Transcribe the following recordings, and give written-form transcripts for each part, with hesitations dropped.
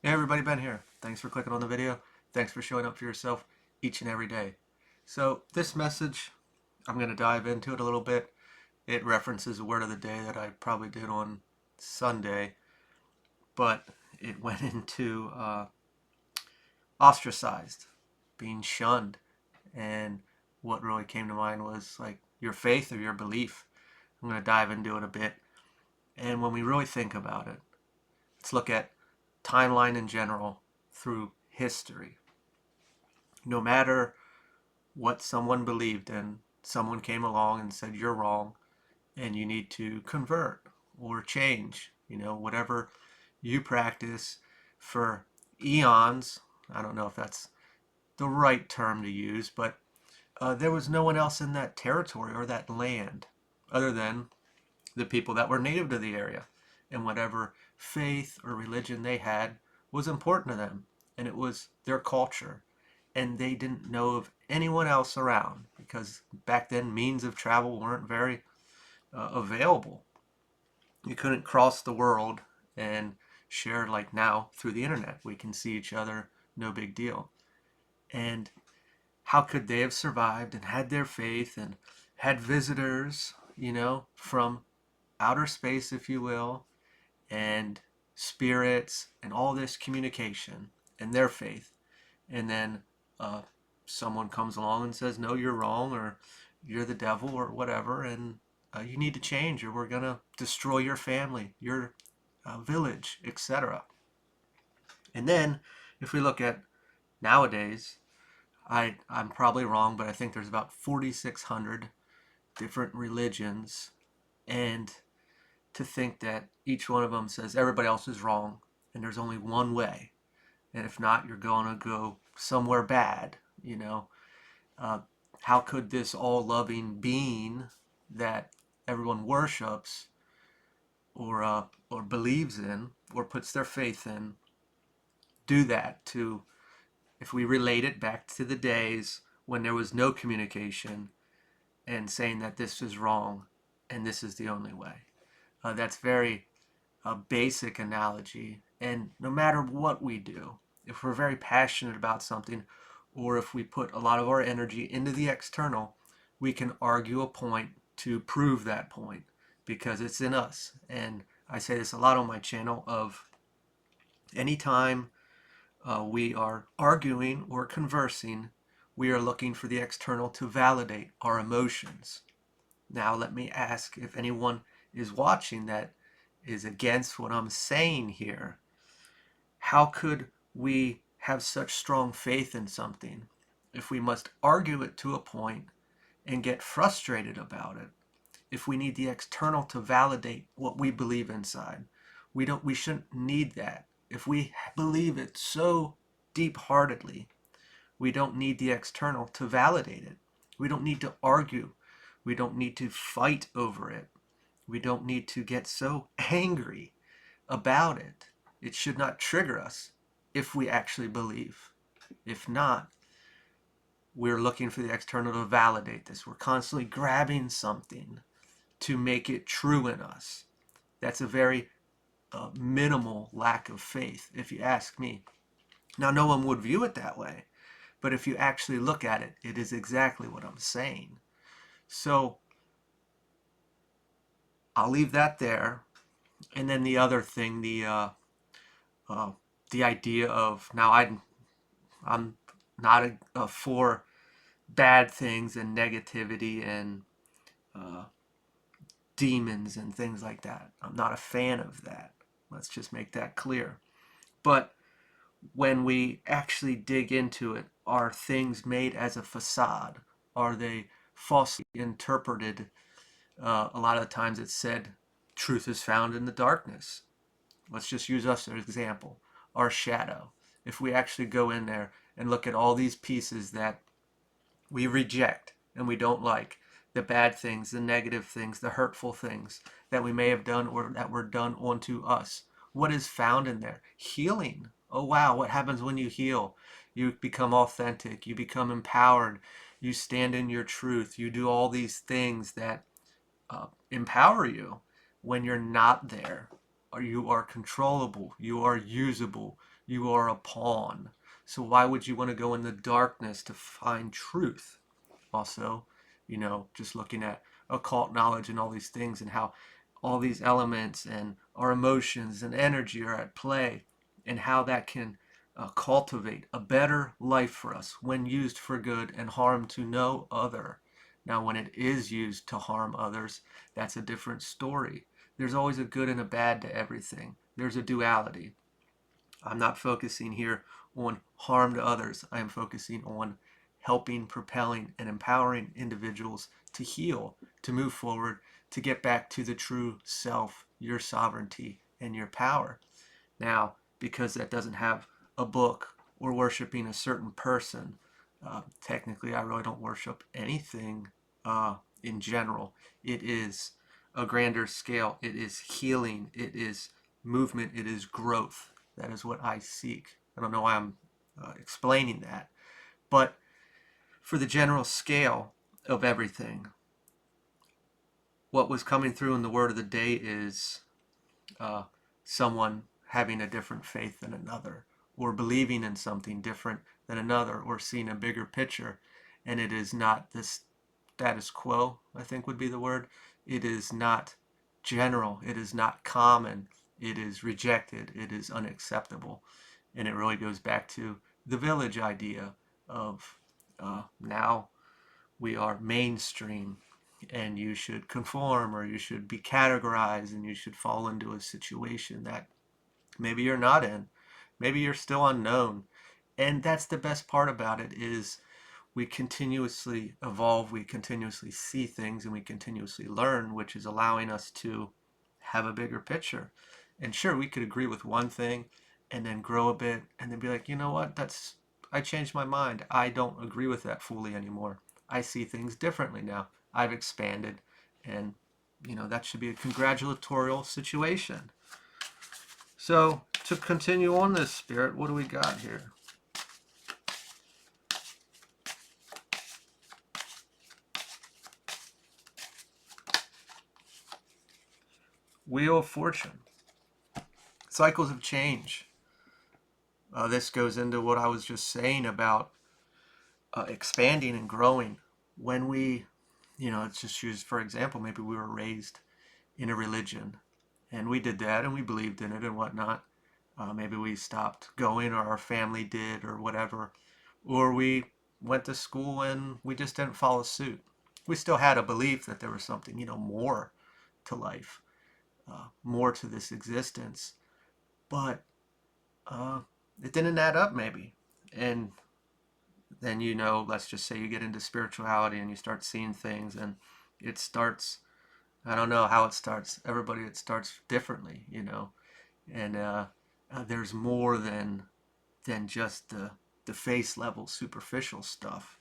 Hey everybody, Ben here. Thanks for clicking on the video. Thanks for showing up for yourself each and every day. So this message, I'm going to dive into it a little bit. It references a word of the day that I probably did on Sunday, but it went into ostracized, being shunned. And what really came to mind was like your faith or your belief. I'm going to dive into it a bit. And when we really think about it, let's look at timeline in general through history. No matter what someone believed in, someone came along and said, you're wrong and you need to convert or change, whatever you practice for eons. I don't know if that's the right term to use, but there was no one else in that territory or that land other than the people that were native to the area. And whatever faith or religion they had was important to them. And it was their culture. And they didn't know of anyone else around because back then means of travel weren't very available. You couldn't cross the world and share like now through the internet. We can see each other, no big deal. And how could they have survived and had their faith and had visitors, from outer space, if you will, and spirits and all this communication and their faith, and then uh, someone comes along and says, no, you're wrong, or you're the devil, or whatever, and you need to change, or we're going to destroy your family, your village, etc. And then if we look at nowadays, I'm probably wrong, but I think there's about 4,600 different religions, and to think that each one of them says everybody else is wrong and there's only one way. And if not, you're going to go somewhere bad, you know. Uh, how could this all loving being that everyone worships or believes in or puts their faith in do that to, if we relate it back to the days when there was no communication and saying that this is wrong and this is the only way? That's very a basic analogy. And no matter what we do, if we're very passionate about something, or if we put a lot of our energy into the external, we can argue a point to prove that point because it's in us. And I say this a lot on my channel of anytime we are arguing or conversing, we are looking for the external to validate our emotions. Now, let me ask if anyone is watching that is against what I'm saying here. How could we have such strong faith in something if we must argue it to a point and get frustrated about it? If we need the external to validate what we believe inside, we shouldn't need that. If we believe it so deep-heartedly, we don't need the external to validate it. We don't need to argue. We don't need to fight over it. We don't need to get so angry about it. It should not trigger us if we actually believe. If not, we're looking for the external to validate this. We're constantly grabbing something to make it true in us. That's a very minimal lack of faith, if you ask me. Now, no one would view it that way, but if you actually look at it, it is exactly what I'm saying. So I'll leave that there. And then the other thing, uh, the idea of now I'm not for bad things and negativity and uh, demons and things like that. I'm not a fan of that. Let's just make that clear. But when we actually dig into it, are things made as a facade? Are they falsely interpreted? A lot of the times it's said truth is found in the darkness. Let's just use us as an example. Our shadow. If we actually go in there and look at all these pieces that we reject and we don't like, the bad things, the negative things, the hurtful things that we may have done or that were done onto us. What is found in there? Healing. Oh wow, what happens when you heal? You become authentic, you become empowered, you stand in your truth, you do all these things that empower you when you're not there. Or you are controllable, you are usable, You are a pawn. So why would you want to go in the darkness to find truth? Also, just looking at occult knowledge and all these things and how all these elements and our emotions and energy are at play, and how that can cultivate a better life for us when used for good and harm to no other. Now, when it is used to harm others, that's a different story. There's always a good and a bad to everything. There's a duality. I'm not focusing here on harm to others. I am focusing on helping, propelling, and empowering individuals to heal, to move forward, to get back to the true self, your sovereignty, and your power. Now, because that doesn't have a book or worshiping a certain person, technically, I really don't worship anything in general. It is a grander scale. It is healing. It is movement. It is growth. That is what I seek. I don't know why I'm explaining that. But for the general scale of everything, what was coming through in the word of the day is uh, someone having a different faith than another, or believing in something different than another, or seeing a bigger picture. And it is not this status quo, I think would be the word. It is not general. It is not common. It is rejected. It is unacceptable. And it really goes back to the village idea of now we are mainstream, and you should conform, or you should be categorized, and you should fall into a situation that maybe you're not in. Maybe you're still unknown. And that's the best part about it is we continuously evolve, we continuously see things, and we continuously learn, which is allowing us to have a bigger picture. And sure, we could agree with one thing and then grow a bit and then be like, you know what, I changed my mind. I don't agree with that fully anymore. I see things differently now. I've expanded, and that should be a congratulatorial situation. So to continue on this spirit, what do we got here? Wheel of Fortune. Cycles of change. This goes into what I was just saying about expanding and growing. When let's just use for example, maybe we were raised in a religion and we did that and we believed in it and whatnot. Maybe we stopped going, or our family did, or whatever. Or we went to school and we just didn't follow suit. We still had a belief that there was something, more to life, more to this existence. But it didn't add up, maybe. And then, let's just say you get into spirituality and you start seeing things, and it starts, I don't know how it starts. Everybody, it starts differently, and there's more than just the face level superficial stuff.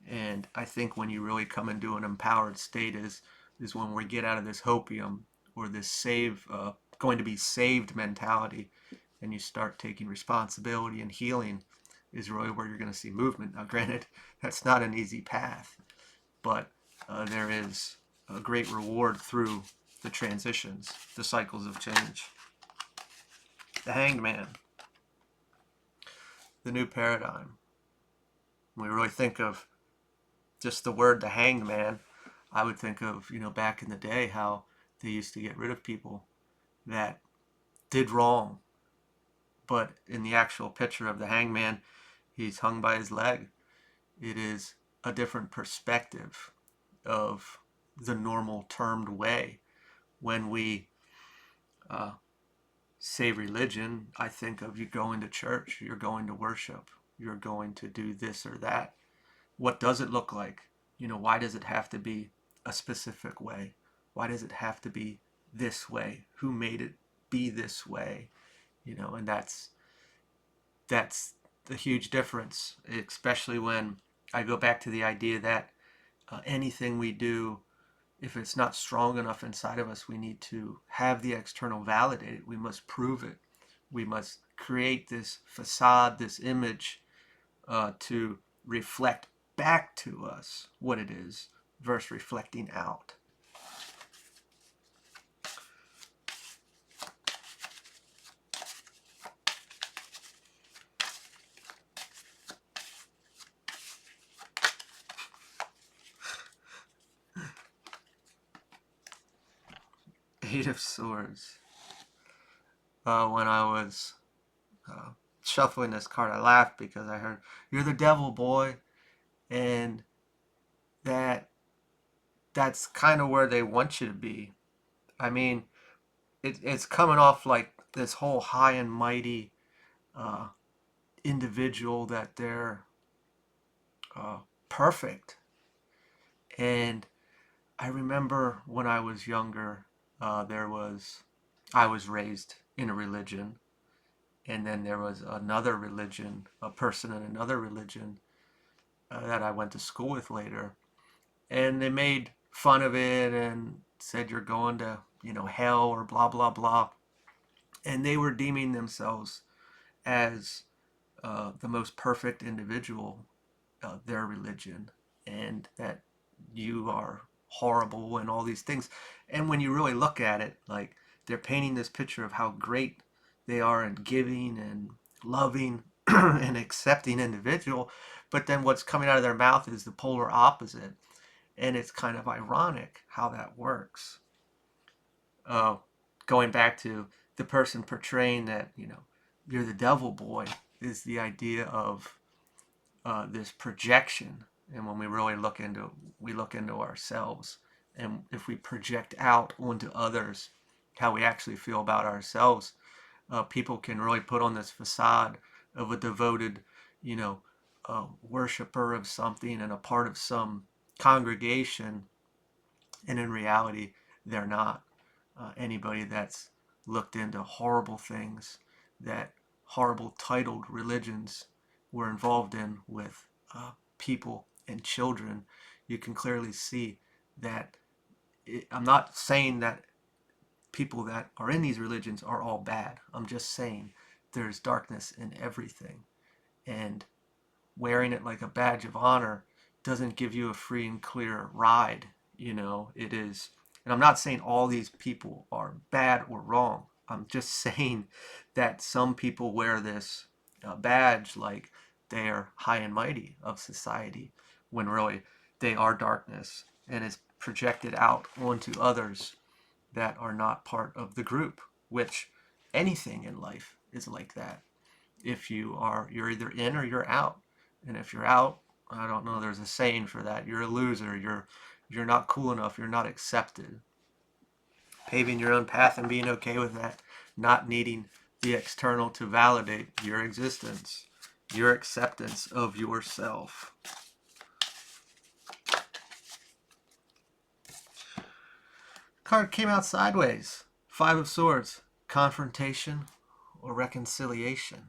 And I think when you really come into an empowered state is when we get out of this hopium, or this going to be saved mentality, and you start taking responsibility and healing, is really where you're going to see movement. Now, granted, that's not an easy path, but there is a great reward through the transitions, the cycles of change. The Hanged Man, the new paradigm. When we really think of just the word the Hanged Man, I would think of, back in the day, how they used to get rid of people that did wrong. But in the actual picture of the hangman, he's hung by his leg. It is a different perspective of the normal termed way. When we say religion, I think of you going to church, you're going to worship, you're going to do this or that. What does it look like? Why does it have to be a specific way? Why does it have to be this way? Who made it be this way? And that's the huge difference, especially when I go back to the idea that anything we do, if it's not strong enough inside of us, we need to have the external validate it. We must prove it. We must create this facade, this image, to reflect back to us what it is versus reflecting out. Eight of Swords. When I was uh, shuffling this card, I laughed because I heard, "You're the devil, boy," and that's kind of where they want you to be. I mean, it's coming off like this whole high and mighty uh, individual that they're uh, perfect. And I remember when I was younger, I was raised in a religion, and then there was another religion, a person in another religion that I went to school with later, and they made fun of it and said you're going to, hell or blah blah blah, and they were deeming themselves as the most perfect individual, their religion, and that you are horrible and all these things. And when you really look at it, like they're painting this picture of how great they are in giving and loving and accepting individual, but then what's coming out of their mouth is the polar opposite. And it's kind of ironic how that works. Uh, Going back to the person portraying that, you're the devil boy, is the idea of this projection. And when we look into ourselves, and if we project out onto others how we actually feel about ourselves, people can really put on this facade of a devoted, you know, worshiper of something and a part of some congregation, and in reality, they're not. Anybody that's looked into horrible things that horrible titled religions were involved in with people and children, you can clearly see that I'm not saying that people that are in these religions are all bad. I'm just saying there's darkness in everything. And wearing it like a badge of honor doesn't give you a free and clear ride. It is. And I'm not saying all these people are bad or wrong. I'm just saying that some people wear this badge like they are high and mighty of society when really they are darkness, and is projected out onto others that are not part of the group, which anything in life is like that. If you're either in or you're out. And if you're out, I don't know, there's a saying for that. You're a loser. You're not cool enough. You're not accepted. Paving your own path and being okay with that, not needing the external to validate your existence, your acceptance of yourself. Card came out sideways. Five of Swords. Confrontation or reconciliation.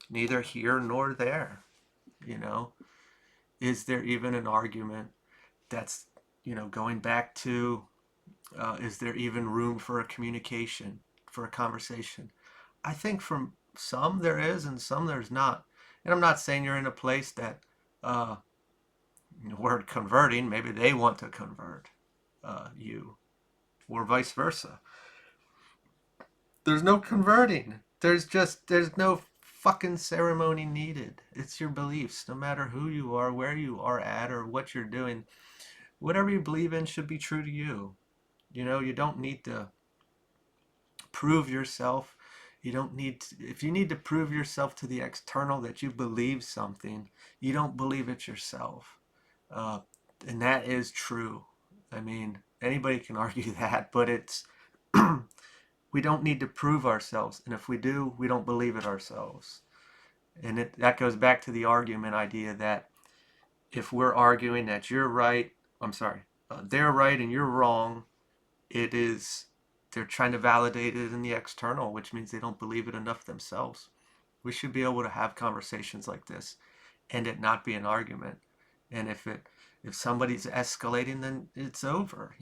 Neither here nor there. Is there even an argument that's, going back to, is there even room for a communication, for a conversation? I think from some there is and some there's not. And I'm not saying you're in a place that, word converting, maybe they want to convert you, or vice versa. There's no converting. There's no fucking ceremony needed. It's your beliefs, no matter who you are, where you are at, or what you're doing. Whatever you believe in should be true to you. You don't need to prove yourself. You don't need to, if you need to prove yourself to the external that you believe something, you don't believe it yourself. Uh, and that is true. I mean, anybody can argue that, but it's we don't need to prove ourselves, and if we do, we don't believe it ourselves. And that goes back to the argument idea that if we're arguing that you're right, I'm sorry, they're right and you're wrong, it is they're trying to validate it in the external, which means they don't believe it enough themselves. We should be able to have conversations like this and it not be an argument. And if somebody's escalating, then it's over.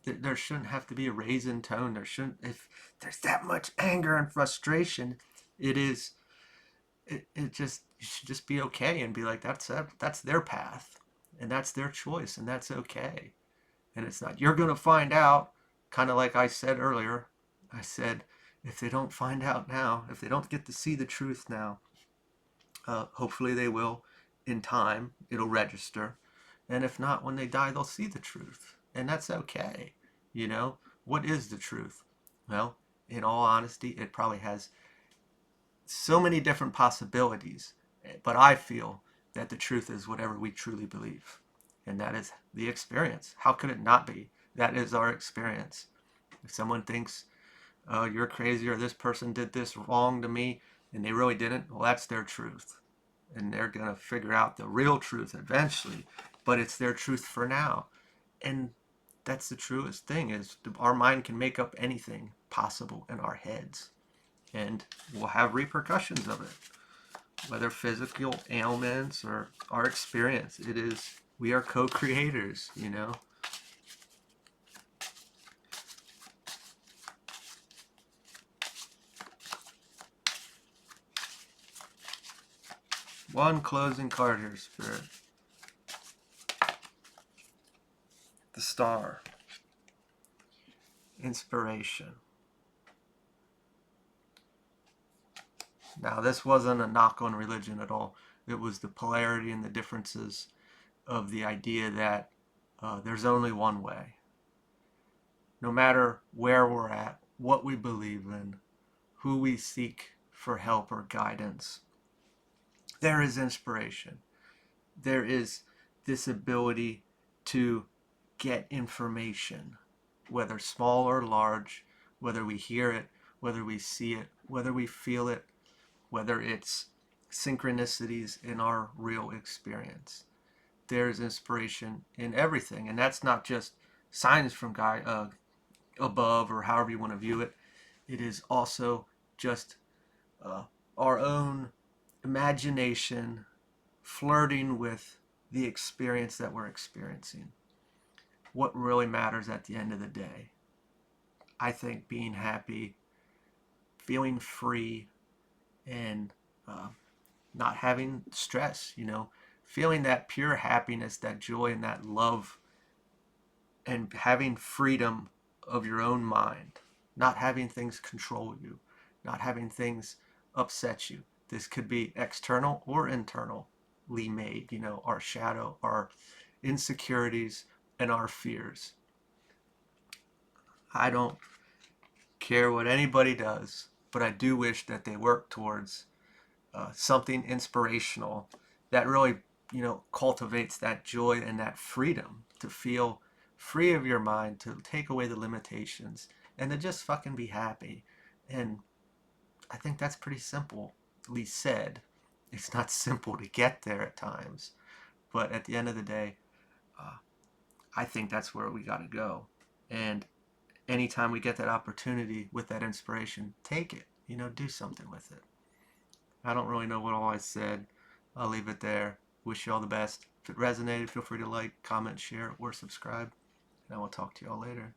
There shouldn't have to be a raise in tone. There shouldn't. If there's that much anger and frustration, it is. It just, you should just be okay and be like, that's their path, and that's their choice, and that's okay. And it's not, you're gonna find out. Kind of like I said earlier. I said, if they don't find out now, if they don't get to see the truth now, hopefully they will in time. It'll register. And if not, when they die, they'll see the truth. And that's okay. You know, what is the truth? Well, in all honesty, it probably has so many different possibilities, but I feel that the truth is whatever we truly believe, and that is the experience. How could it not be? That is our experience. If someone thinks you're crazy or this person did this wrong to me and they really didn't, well, that's their truth. And they're going to figure out the real truth eventually, but it's their truth for now. And that's the truest thing is our mind can make up anything possible in our heads, and we'll have repercussions of it, whether physical ailments or our experience. It is, we are co-creators, you know. One closing card here, Spirit. The Star. Inspiration. Now, this wasn't a knock on religion at all. It was the polarity and the differences of the idea that there's only one way. No matter where we're at, what we believe in, who we seek for help or guidance, there is inspiration. There is this ability to get information, whether small or large, whether we hear it, whether we see it, whether we feel it, whether it's synchronicities in our real experience. There's inspiration in everything, and that's not just signs from above or however you want to view it. It is also just uh, our own imagination flirting with the experience that we're experiencing. What really matters at the end of the day, I think being happy, feeling free, and not having stress, you know, feeling that pure happiness, that joy, and that love, and having freedom of your own mind, not having things control you, not having things upset you. This could be external or internally made, you know, our shadow, our insecurities, and our fears. I don't care what anybody does, but I do wish that they work towards something inspirational that really, you know, cultivates that joy and that freedom to feel free of your mind, to take away the limitations, and to just fucking be happy. And I think that's pretty simply said. It's not simple to get there at times, but at the end of the day, uh, I think that's where we got to go. And anytime we get that opportunity with that inspiration, take it. You know, do something with it. I don't really know what all I said. I'll leave it there. Wish you all the best. If it resonated, feel free to like, comment, share, or subscribe. And I will talk to you all later.